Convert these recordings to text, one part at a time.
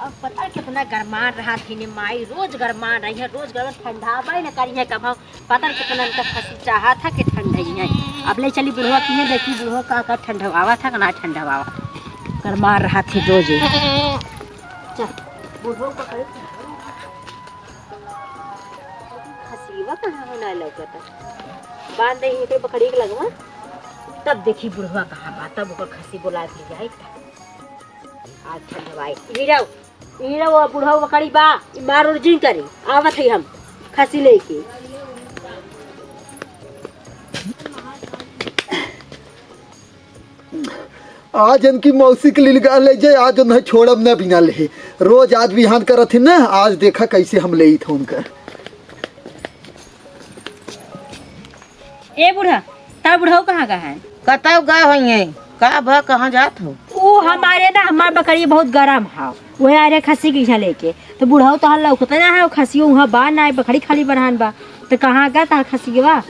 अब पता कितना गरमान रहा थी ने माई रोज गरमान रही है, रोज गरम ठंडा बाई न करी है कब पता कितना इनका खसी चाहा था कि ठंडा ही है। अब ले चली बुढ़वा की देखी बुढ़वा का ठंडवावा था कि ना ठंडवावा था, गरमान रहा थी रोज चल बुढ़वा पकड़ खसीवा कहाँ होना लौकता बांध दही एक पकड़ी के लगवा तब देखी बुढ़वा कहाँ बा तब ओकर खसी बोला के जाए आज ठंडवाई हीरा हीरा वो बुढ़वा पकड़ी बा मार उर्जिन करी आवत है हम खसी लेके आज इनकी मौसी के लिए ले जाए आज उन्हें छोड़ब न बिना ले रोज आज बिहान करत थी ना आज देखा कैसे हम ले थे उनका। ए बुढ़ा तार बुढ़ाऊ कहाँ का है कतौ गए होइए का भा कहाँ जात हो वो हमारे ना हमार बकरी बहुत गरम है वो आ रहे खसी की यहाँ लेके तो बुढ़ाऊ तो हल्ला उकता ना है वो खसी वहाँ बा ना बकरी खाली बरहान बा तो कहाँ गया तार खसी के बा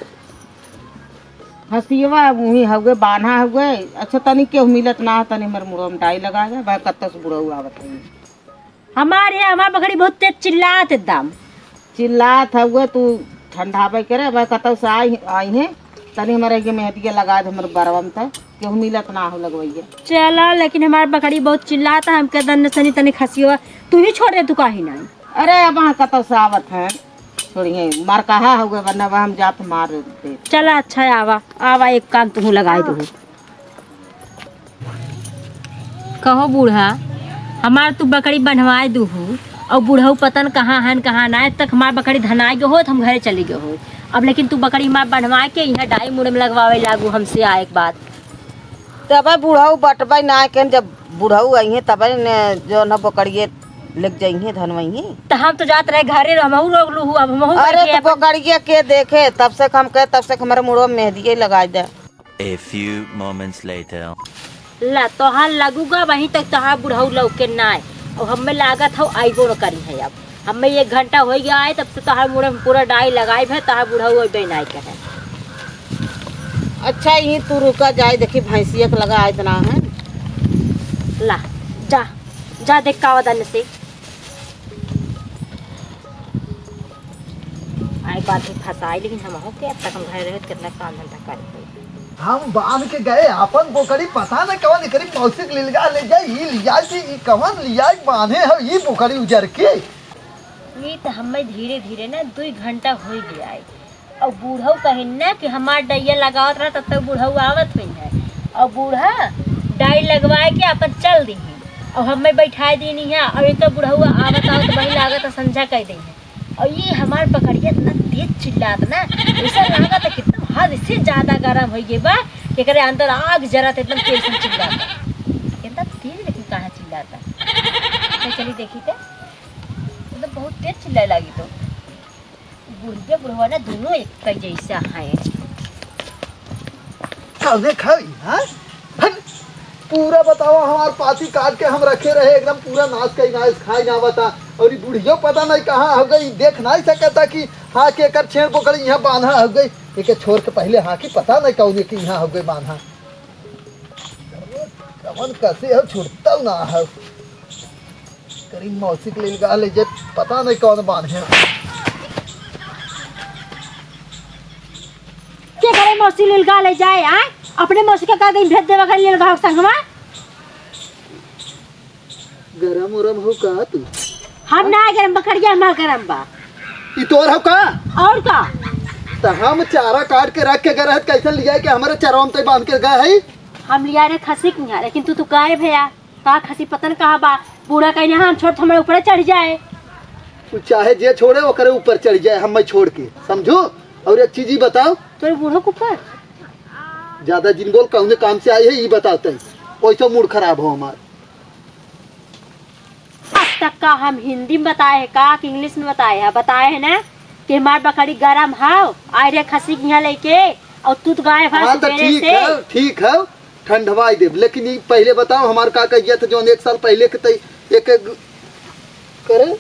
हसीवा मुही हवे बान्हा हवे अच्छा तनी केहू मिलत ना तनी हमर मुड़ो में डाई लगा जा भाई कत्ता से बुढ़ऊ आवत है हमारे हमार बकरी बहुत तेज चिल्लात एकदम चिल्लात हवे तू ठंडावे करे भाई कत्ता से आई है तनी हमारे के मेहदी के लगा दे हमर बरवा में त केहू मिलत ना हो लगवइए चला लेकिन हमार बकरी बहुत चिल्लाता है हमके दन सनी तनी खसी हुआ तू ही छोड़ दे तू काहे नहीं अरे अब वहाँ कत्ता से आवत है छोड़िए मार कहा हुए वरना हम जात मार दे चला अच्छा है आवा आवा एक कान तू लगाई दो कहो बूढ़ा हमार तू बकरी बनवाए दू और बूढ़ऊ पतन कहाँ है कहाँ ना तक हमार बकरी धनाए गए हो तो हम घरे चले गए हो अब लेकिन तू बकरी हमार बनवा के यहाँ डाई मुड़ में लगवावे लागू हमसे आए एक बात तब बुढ़ऊ बटबे ना के जब बुढ़ऊ आई है तब जो न बकरिए लग जाइए धनवइए तो हम तो जात रहे घरे हमहू रोक लू अब हमहू अरे तो बकरिए के देखे तब से हम कहे तब से हमारे मुड़ो में मेहदी लगा दे A few moments later. ला तोहार लगूगा वहीं तक तोहार बुढ़ऊ लौके ना आए और हमें लागत हो आइबो न करी है अब हमें 1 घंटा हो गया आए तब से तोहार मुड़े में पूरा डाई लगाई है तोहार बुढ़ऊ अबे ना के है। अच्छा यही तू रुका जाए देखी भैंसिया के लगा इतना है ला जा जा देख का वदन से आई बात ही फंसाई लेकिन हम हो के अब तक हम घर रहे कितना काम धंधा कर हम बांध के गए अपन बोकरी पता न कवन करी मौसी के लिए ले जाए ई लिया जी ई कवन लिया बांधे है ई बोकरी उजर के ये तो हमें धीरे धीरे ना 2 घंटा हो गया है और बूढ़ऊ कहिन ना कि हमार डैया लगावत रहा तब तक बूढ़ऊ आवत हुई है और बूढ़ा डाई लगवाए के अपन चल दी और हमें बैठा दी नहीं है और एक तो बुढ़ऊ आवत आवत वही लागत संझा कह दी है और ये हमार बकरिया इतना तेज चिल्लात ना ऐसा लागत है कितना हद से ज्यादा गर्म हो गई बा कि करे अंदर आग जरत एकदम तेज से चिल्लाता कितना तेज लेकिन कहाँ चिल्लाता तो चली देखी थे मतलब बहुत तेज चिल्लाए लगी तो बुढ़िया बुढ़वा ना दोनों एक कई जैसा है खाने खाई हां पूरा बताओ हमार पाती काट के हम रखे रहे एकदम पूरा नाश कई नाश खाई ना बता और ये बुढ़ियो पता नहीं कहाँ हो गई देख नहीं सकता कि हाँ के कर छेड़ पकड़ी यहाँ बांधा हो गई एक छोड़ के पहले हाँ की पता नहीं कौन कि यहाँ हो गई बांधा कवन कैसे हो छुड़ता ना हो करीब मौसी के लिए ले जे पता नहीं कौन बांधे क्या करे मौसी ललगा ले जाए आ अपने मौसी का का गई भेज देवा कर ललगा संगमा गरम उरम हो का तू हम ना गरम बकरिया हमार गरम बा ई तोर हो का और का तो हम चारा काट के रख के गए रहत कैसे लिया कि हमारे चारों में बांध के गए है हम लिया रे खसी के यहाँ लेकिन तू गायब है यार का खसी पतन कहाँ बा बूढ़ा कहीं हम छोड़ हमारे ऊपर चढ़ जाए तू चाहे जे छोड़े वो करे ऊपर चढ़ जाए हम छोड़ के समझो और एक चीज ही बताओ तेरे बूढ़ो के ऊपर ज्यादा जिन बोल कौन काम से आई है ये बताते हैं वैसे मूड खराब हो हमारा अब तक का हम हिंदी में बताए है का कि इंग्लिश में बताए है ना कि हमार बकरी गरम हाव आए रे खसी के यहाँ लेके और तू तो गायब है हाँ तो ठीक है ठंडवाई दे लेकिन ये पहले बताओ हमारे का कहिया था जो 1 साल पहले के एक करे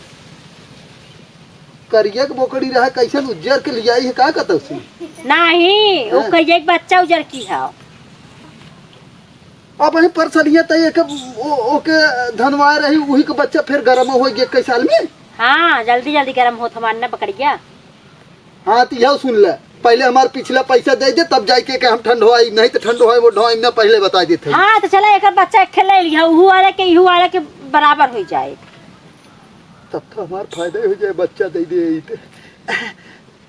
करिया के बोकड़ी रहा कैसे उज्जर के लिया है का कहता नहीं वो करिया एक बच्चा उजर की है अब वहीं पर सलिया तय के ओके धनवाए रही वही के बच्चा फिर गरम हो गया कई साल में। हाँ जल्दी जल्दी गर्म हो हमारे ना पकड़िया। हाँ तो यह सुन ले, पहले हमारे पिछला पैसा दे दे तब जाके के हम ठंडवाई, नहीं तो ठंडवाई वो ढोई ना पहले बता देते। हाँ तो चला एक बच्चा खेल लिया उहू वाले के बराबर हो जाए, तब तो हमारा फायदा हो जाए, बच्चा दे दे।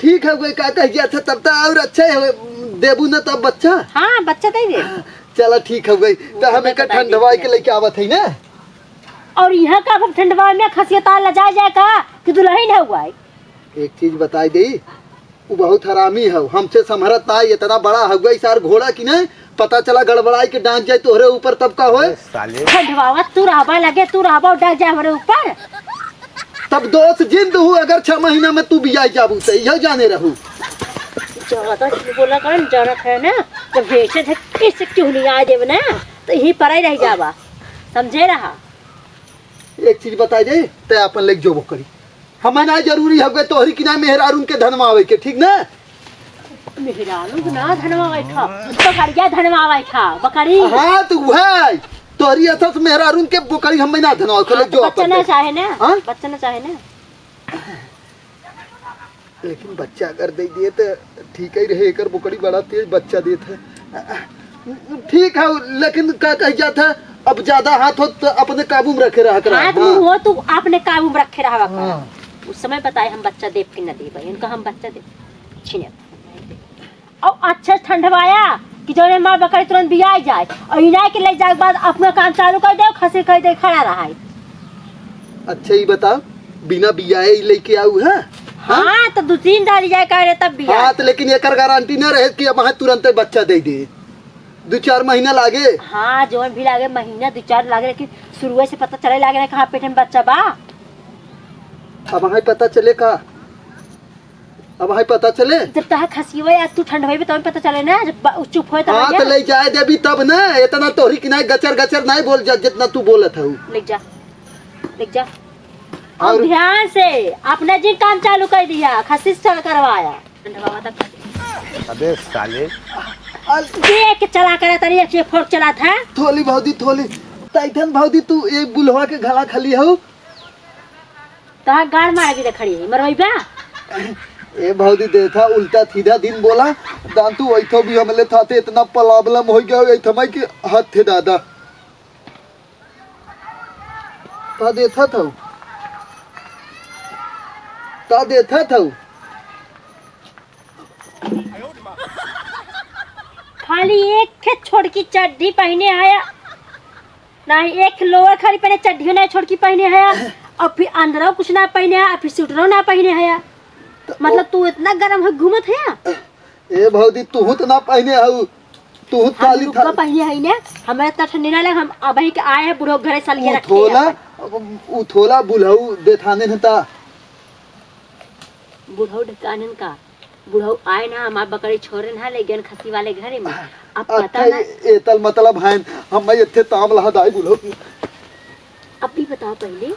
ठीक है कोई का कह गया था तब तो और अच्छा है देबू ना तब बच्चा। हाँ बच्चा दे दे। चला ठीक है गई तो हमें का ठंडवाई के लेके आवत है ना। और यहाँ का ठंडवा में खसियता लजा जाए का कि दुल्हन है हुआ। एक चीज बताई दी, वो बहुत हरामी है, हमसे समहरत ना इतना बड़ा हो गई सार घोड़ा की नहीं पता चला गड़बड़ाई के डांस जाए तोहरे ऊपर तब का होए। ठंडवा तू रहबा लगे तू रहबा डाक जाए हमारे ऊपर। तब दोस्त जिंद हूँ अगर 6 महीना में तू भी आई जाबू से यह जाने रहू। ज्यादा बोला कर जानत है ना, जब भेजे थे किस क्यों नहीं आ देव ना तो यही पर ही रह जावा, समझे रहा। एक चीज बताई दे ते अपन लेके जो करी हमें ना जरूरी हो गए तोहरी की ना मेहरारून के धनवावे के, ठीक ना। मेहरारू ना धनवावे था बकरिया धनवावे था बकरी। हाँ तो वह तोहरी असस मेहरारून के बकरी हमें ना धनवावे के लेके जो बच्चा अपन ना चाहे ना, हाँ? बच्चा ना चाहे ना। लेकिन बच्चा अगर दे दिए तो ठीक ही रहे, एक बकरी बड़ा तेज बच्चा देते ठीक है। लेकिन क्या कह जाता अब ज्यादा हाथ हो तो अपने काबू में रखे रहा कर। हाथ मुंह हो तू अपने काबू में रखे रहा कर। हाँ। उस समय बताए हम बच्चा देव कि न दे भाई उनका हम बच्चा दे छीने और अच्छा ठंडवाया कि जो माँ बकरी तुरंत बिया जाए और इनाय के ले जाए के बाद अपना काम चालू कर दे खसी कर दे खड़ा रहा है। अच्छा ही बताओ बिना बियाए ही लेके आऊ है। हाँ तो 2-3 डाली जाए कह रहे तब बिया। हाँ तो लेकिन एक गारंटी न रहे कि अब तुरंत बच्चा दे दे, 2-4 महीना लागे। हाँ जो भी लागे महीना 2-4 लागे, लेकिन शुरू से पता चले लागे ना कहाँ पेट में बच्चा बा। अब हमें पता चले का, अब हमें पता चले जब तक खसी हुआ तू ठंडवाई तब पता चले ना, जब चुप हो हाँ तो ले जाए देवी तब ना, इतना तोहरी की नहीं गचर गचर नहीं बोल जा जितना तू बोलत है। लिख जा और ध्यान से अपना जिन काम चालू कर दिया खसी से करवाया ठंडवा तक। अबे साले देख के चला करे तरी एक फोड़ चला था। थोली भौदी थोली टाइटन भौदी तू एक बुलवा के गला खाली हो तो गाड़ मार भी खड़ी है मरवाइबा। ए भौदी देखा उल्टा सीधा दिन बोला दांतू वैथो भी हमले थाते इतना प्रॉब्लम हो गया ऐ थमै कि हाथ थे दादा ता देखा था ता देखा था खाली एक खे छोड़ की चड्डी पहने आया नहीं, एक लोअर खाली पहने चड्डी नहीं छोड़ की पहने आया और फिर अंदर कुछ ना पहने आया फिर स्वेटर ना पहने आया। मतलब तू इतना गर्म है घूमत है। ए भौदी तू तो ना पहने हऊ तू खाली हम लुक्का पहने है ना, हमें इतना ठंडी ना लगे। हम अभी के आए हैं बुढ़ो घरे सालिए रखे थोला उ थोला बुलहू देथाने नता बुढ़ो ढकानन का बुढ़ो आए ना हमारे बकरी छोड़े ना ले गए खसी वाले घरे में। अब पता ना एतल मतलब है हम इथे ताम लहदाई बुलहू अब भी बताओ पहले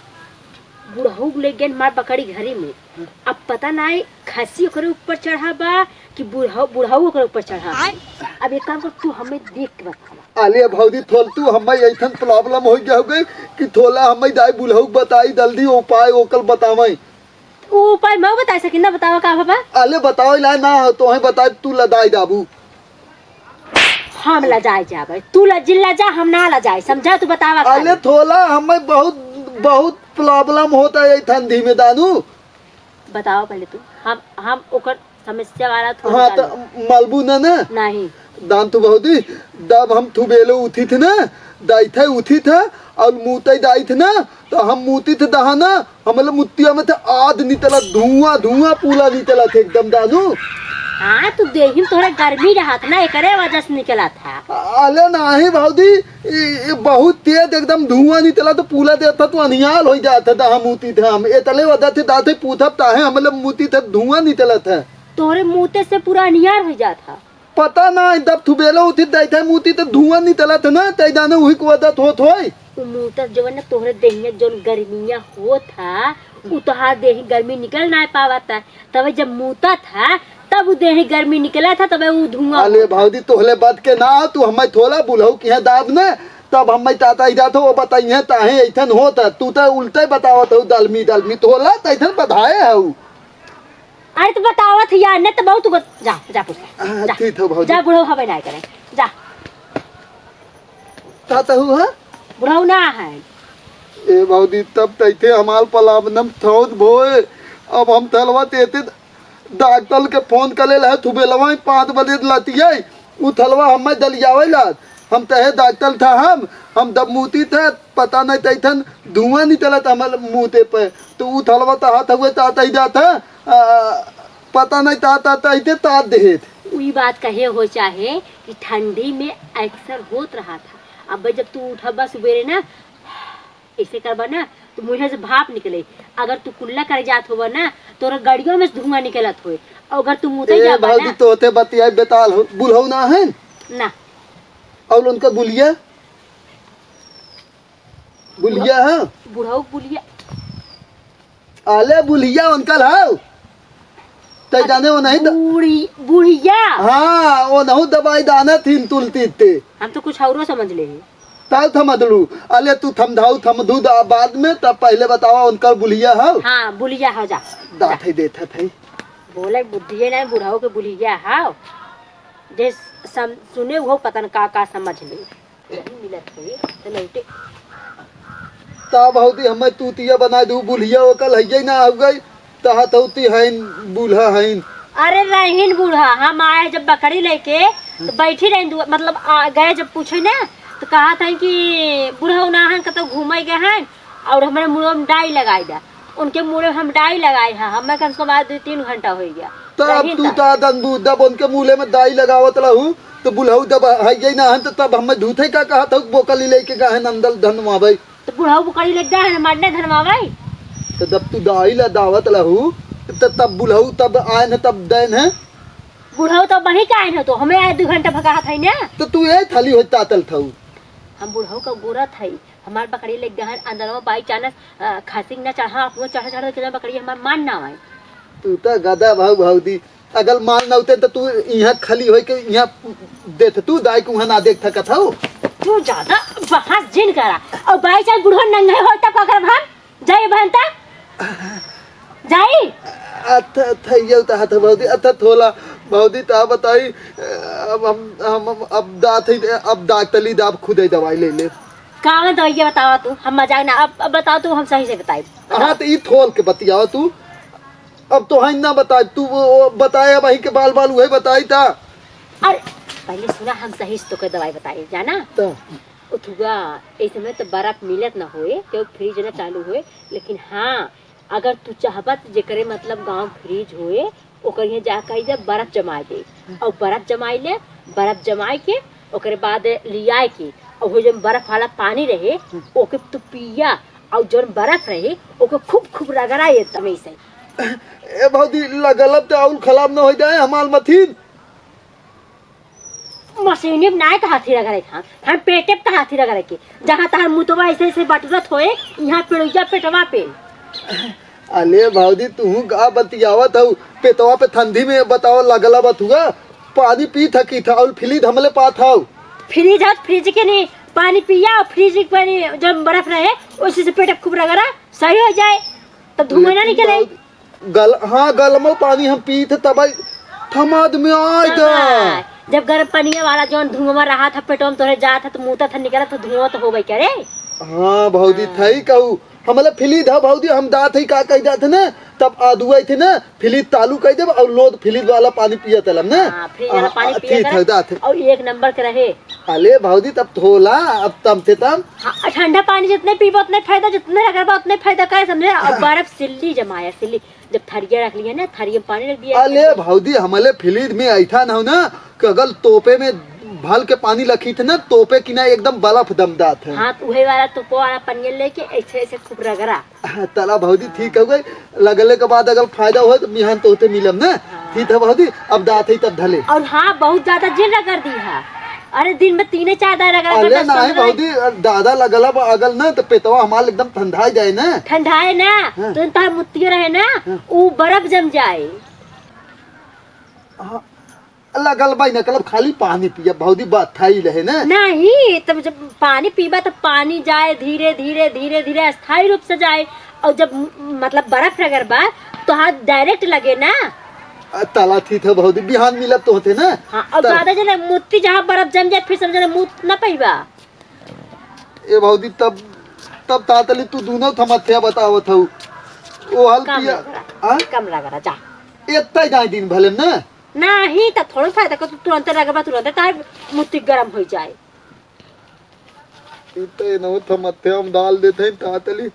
बुढ़ऊ ले गए हमारे बकरी घरे में। अब पता ना है खसी ओकरे ऊपर चढ़ा बा कि बुढ़ऊ ओकरे ऊपर चढ़ा। अब एक काम कर तू हमें देख के बता। आलिया भौदी थोल तू हमें ऐठन प्रॉब्लम हो गया होगे कि थोला हमें दाई बुलहू बताई जल्दी उपाय ओकल बतावई। उपाय मैं बता सकी ना, बतावा का बाबा। आले बताओ ला ना तो है बता तू लदाई दाबू हम लजाए जाबे तू लजिल्ला जा हम ना लजाए समझा। तू बतावा आले थोला हमें बहुत बहुत प्रॉब्लम होता है ठंडी में दानू। बताओ पहले तू हम ओकर समस्या वाला थोड़ा। हाँ तो मलबू ना ना नहीं दान तो बहुदी दब हम थुबेलो उठी थे ना दाई थे उठी था और मुते दाई थे ना तो हम मुती थे दहाना हमले मुतिया में थे आध निकला धुआं धुआं पूरा निकला थे एकदम दानू। हाँ तू देहिम तोहरा गर्मी रहा था ना एकरे वजह से निकला था। आले नाही भाउदी बहुत तेज एकदम धुआं निकला तो पूरा देता तो अनियाल हो जाता था। हम मुती थे हम एतले वजह थे दाते पूछब ताहे हमले मुती थे धुआं निकला था। तोहरे मुते से पूरा अनियार हो जाता। पता ना दब थुबेलो उठी दाई थे मुती तो धुआं निकला था ना तै जाने वही को वजह होत होई। मुता जो ना तोहरे देहिया जो गर्मियां हो था उतहा देही गर्मी निकल ना पावा था। तब जब मुता था तब वो देही गर्मी निकला था तब वो धुआं अले भौजी तोहले बद के ना तू हमें थोड़ा बुलहु की है दाब ने तब हमें ताता ही जातो वो बताइए ताहे ऐठन होता तू तो उल्टे बतावत हो दलमी दलमी तोला तैठन बधाए है अरे तो बतावत यार ने तो बहुत जा जा पूछ जा ठीक है भौजी जा बुढ़ऊ हवे ना करे जा ताता हुआ बुढ़ऊ ना है ए भौजी तब तैथे हमार पलावनम थौत भोए अब हम तलवा तेते डॉक्टर के फोन करे ला थुबेलवा 5 बजे लतिये उ थलवा हमें दलियावे ला हम तहे डॉक्टर था हम दब मूती थे पता नहीं तैथन धुआं निकलत हमारे मुँह पे तो उ थलवा तहात हुए ताता ही जाता पता नहीं ताता तैते तात देत वही बात कहे हो चाहे कि ठंडी में अक्सर होत रहा था अब जब तू उठबा सुबेरे ना ऐसे करबा ना तो मुँह से भाप निकले अगर तू कुल्ला कर जात होबा ना तोरा गड़ियों में से धुआं निकलत होए और अगर तू मुँह ए जाबा भौजी ना तोते बतिया बेताल हो बुलहु ना है ना और उनका बुलिया बुलिया है बुढ़ऊ बुलिया आले बुलिया उनका हाउ तै जाने वो नहीं बुढ़िया हाँ वो नहीं दवाई दाना थीन तुलती थे हम तो कुछ और समझ ले तब थमदलू अले तू थमधाऊ थमधू बाद में तब पहले बतावा उनका बुलिया है हाँ बुलिया हो जा दात ही देता थे बोले बुद्धिए ना बुढ़ाओ के बुलिया हाओ जे सुने वो पता न का समझ ले यही मिलत है तो लौटे तब होती हमें तूतिया बना दू बुलिया वो कल है ना हो गई तहा तौती है बूढ़ा है अरे रहीन बूढ़ा हम आए जब बकरी लेके तो बैठी रही मतलब गए जब पूछे ना तो कहा था कि बूढ़ा ना है कतो घूमे गए हैं और हमारे मुँह में डाई लगाई दा उनके मुँह में हम डाई लगाए हैं हमें कम से कम 2-3 घंटा हो गया तब तू ता दंदू जब उनके मुँह में दाई लगावत रहू तो बुलहु जब है ना तो तब हमें धूथे का कहा था बोकली लेके गए नंदल धनवा भाई तो बुढ़ाऊ बकरी लेके गए मारने धनवा भाई तो जब तू दाई ला दावत रहू तो तब बुलहु तब आए न तब दैन है बुढ़ाऊ तो वही का है तो हमें 2 घंटा भगा था ना तो तू ये थाली हो तातल था हम बुढ़ाऊ का गोरा था हमारे बकरी ले गहन अंदर में बाई चानस खासी न चढ़ा अपने चढ़ा के बकरी हमार मान ना आए तू तो गदा भाव भावदी अगर मान न होते तो तू यहाँ खाली हो के यहाँ देख तू दाई को ना देख थका था तू ज्यादा बहस जिन करा और बाई चांस बुढ़ो नंगे हो तब का कर भान जाई बहनता जाई अच्छा थैयो ता हाथ भावदी अच्छा थोला भावदी ता बताई अब अब दात अब डॉक्टरली दाब खुद ही दवाई ले ले कावन तो ये बतावा तू हम मजाक ना अब बताओ तू हम सही से बताई हाँ तो ये थोल के बतियाओ तू अब तो है ना बता तू वो बताया भाई के बाल बाल वही बताई था अरे पहले सुना हम सही से तो के दवाई बताई जाना तो उठुगा इस समय तो बर्फ मिलत ना होए क्यों फ्रिज ना चालू होए लेकिन हाँ अगर तू चाहबत जेकरे मतलब गांव फ्रिज होए ओकर यहाँ जाकर जब बर्फ जमाए दे और बर्फ जमाई ले बर्फ जमाए के ओकरे बाद लियाए के और वो जब बर्फ वाला पानी रहे ओके तू पिया और जो बर्फ रहे ओके खूब खूब रगड़ाए तमे से ए भावदी लगलब तो आउल खराब ना हो जाए हमाल मथीन मशीनी में ना का हाथी रगड़े था हम पेटे पे हाथी रगड़े के जहाँ तहार मुतवा ऐसे ऐसे बटरत होए यहाँ पेड़ुया पेटवा पे अले भावदी तू गा बतियावत हूँ पेटवा पे ठंडी में बताओ लगला बतुआ पानी पी थकी था और फिलिद हमले पात हूँ फ्रिज है फ्रिज के नहीं पानी पिया और फ्रिज के पानी जब बर्फ रहे उसी से पेट खूब रगड़ा सही हो जाए तब धुआं ना निकले गल हाँ गलमो पानी हम पी थे तब थमाद में आए जब गर्म पानी वाला जो धुआं रहा था पेटों में तोरे जा था तो मुँह था निकला तो धुआं तो हो गई क्या रे हाँ भावदी थई कहू हमले फिलिद है भावदी हम दात ही का कह जाते ना तब आदुआ थे ना फिलिद तालू कह देब और लोद फिलिद वाला पानी पिया तलम ना फ्रिज वाला पानी पिया और 1 नंबर के रहे अले भावदी तब थोला अब तम थे तम ठंडा पानी जितने पीबो उतने फायदा जितने रगड़बा उतने फायदा का समझे और बर्फ सिल्ली जमाया सिल्ली जब थरिया रख लिया ना थरिया में पानी रख दिया अले भावदी हमले फिलिद में ऐठा ना हो ना कि अगर तोपे में भल के पानी लखी थे ना तोपे की ना एकदम बर्फ दमदात है हाँ उहे वाला तोपो वाला पनिया लेके ऐसे ऐसे खूब रगड़ा तला भावदी ठीक हो गई लगले के बाद अगर फायदा हो तो मिहान तो होते मिलम ना ठीक है भावदी अब दात ही तब धले और हाँ बहुत ज्यादा जिन रगड़ दी है अरे दिन में 3-4 दार रगड़ अरे नहीं भावदी दादा लगला अगल ना तो पेटवा हमार एकदम ठंडा जाए ना ठंडाए ना तो तार मुत्तियो रहे ना वो बर्फ जम जाए हाँ, लगल भाई ना कलब खाली पानी पिया बहुत बात था ही रहे ना। नहीं तब जब पानी पीबा तो पानी जाए धीरे धीरे धीरे धीरे स्थायी रूप से जाए, और जब मतलब बर्फ अगर बा तो हाथ डायरेक्ट लगे ना। ताला थी था बहुत बिहान मिलत तो होते ना। हाँ और ज्यादा जने मुत्ती जहाँ बर्फ जम जाए फिर समझे मुँह न पैबा। ए बहुत तब तब तातली तू दोनों थमथ्या बतावत हूँ वो हल कम पिया। लग रहा, हाँ? कम लग रहा जा। इतना जाए दिन भले ना नहीं तो थोड़ा फायदा कर तुरंत लगबा तुरंत तार मुट्ठी गरम हो जाए। इतने न थमथ्या हम डाल देते हैं तातली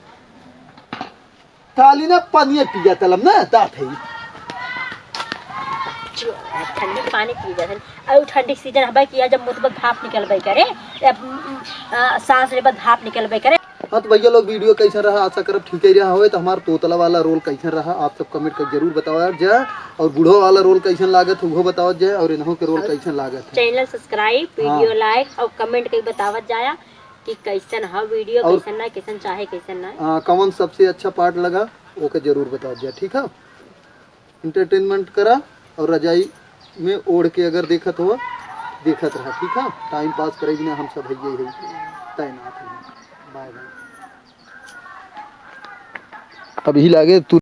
ताली ना पानी पिया तलम ना तात है। ठंडी पानी पी जाते और ठंडी सीजन हवा किया जब मुँह भाप निकलबे करे सांस ले भाप निकलबे करे। हाँ तो भैया लोग वीडियो कैसा रहा आशा करब ठीक ही रहा हो। तो हमारा तोतला वाला रोल कैसा रहा आप सब कमेंट कर जरूर बताओ जाए, और बूढ़ो वाला रोल कैसा लागत वो बताओ जाए, और इन्हों के रोल कैसा लागत है। चैनल सब्सक्राइब वीडियो लाइक और कमेंट के बतावत जाया कि कैसन है वीडियो कैसन ना कैसन चाहे कैसन ना। कौन सबसे अच्छा पार्ट लगा वो के जरूर बताओ जाए ठीक है। इंटरटेनमेंट करा और रजाई में ओढ़ के अगर देखत हो देखत रहा ठीक है। टाइम पास करेगी ना हम सब भैया ही तैनात है। Bye bye. अभी लागे तू